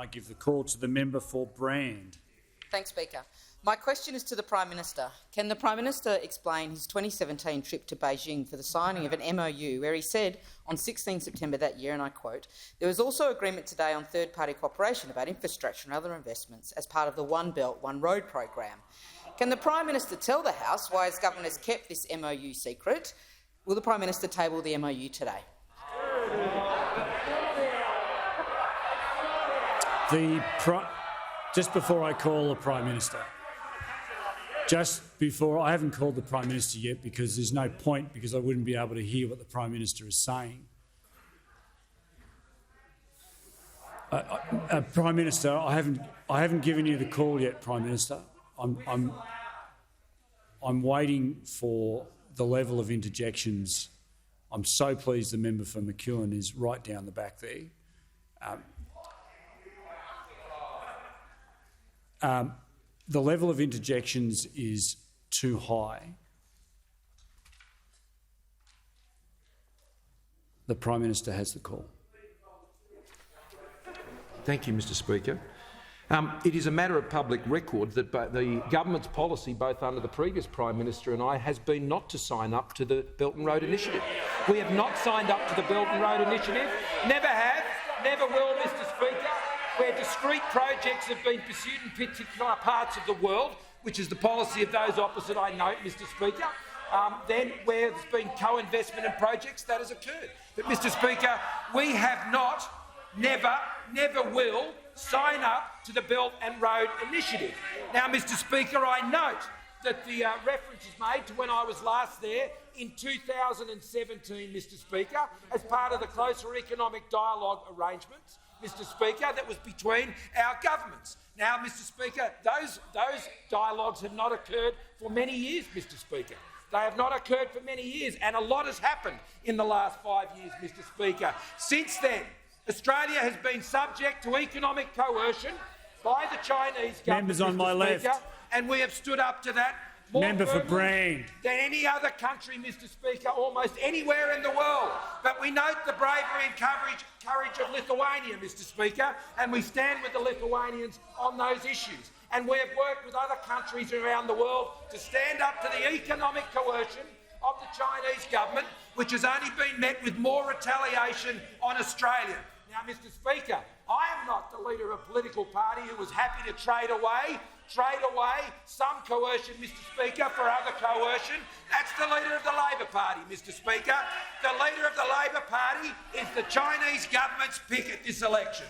I give the call to the member for Brand. Thanks, Speaker. My question is to the Prime Minister. Can the Prime Minister explain his 2017 trip to Beijing for the signing of an MOU where he said on 16 September that year, and I quote, "There was also agreement today on third-party cooperation about infrastructure and other investments as part of the One Belt, One Road program." Can the Prime Minister tell the House why his government has kept this MOU secret? Will the Prime Minister table the MOU today? Just before I call the Prime Minister, I haven't called the Prime Minister yet because there's no point, because I wouldn't be able to hear what the Prime Minister is saying. Prime Minister, I haven't given you the call yet, Prime Minister. I'm waiting for the level of interjections. I'm so pleased the member for McEwen is right down the back there. The level of interjections is too high. The Prime Minister has the call. Thank you, Mr Speaker. It is a matter of public record that the government's policy, both under the previous Prime Minister and I, has been not to sign up to the Belt and Road Initiative. We have not signed up to the Belt and Road Initiative, never have, never will, Mr Speaker, where discrete projects have been pursued in particular parts of the world, which is the policy of those opposite, I note, Mr Speaker, then where there's been co-investment in projects, that has occurred. But, Mr Speaker, we have not, never will sign up to the Belt and Road Initiative. Now, Mr Speaker, I note that the reference is made to when I was last there in 2017, Mr Speaker, as part of the closer economic dialogue arrangements, Mr Speaker, that was between our governments. Now, Mr Speaker, those dialogues have not occurred for many years, Mr Speaker. They have not occurred for many years, and a lot has happened in the last 5 years, Mr Speaker. Since then, Australia has been subject to economic coercion by the Chinese government, Members on my left, and we have stood up to that more member for Brand than any other country, Mr Speaker, almost anywhere in the world. But we note the bravery and courage of Lithuania, Mr Speaker, and we stand with the Lithuanians on those issues. And we have worked with other countries around the world to stand up to the economic coercion of the Chinese government, which has only been met with more retaliation on Australia. Now, Mr Speaker, I am not the leader of a political party who was happy to trade away some coercion, Mr Speaker, for other coercion. That's the leader of the Labor Party, Mr Speaker. The leader of the Labor Party is the Chinese government's pick at this election.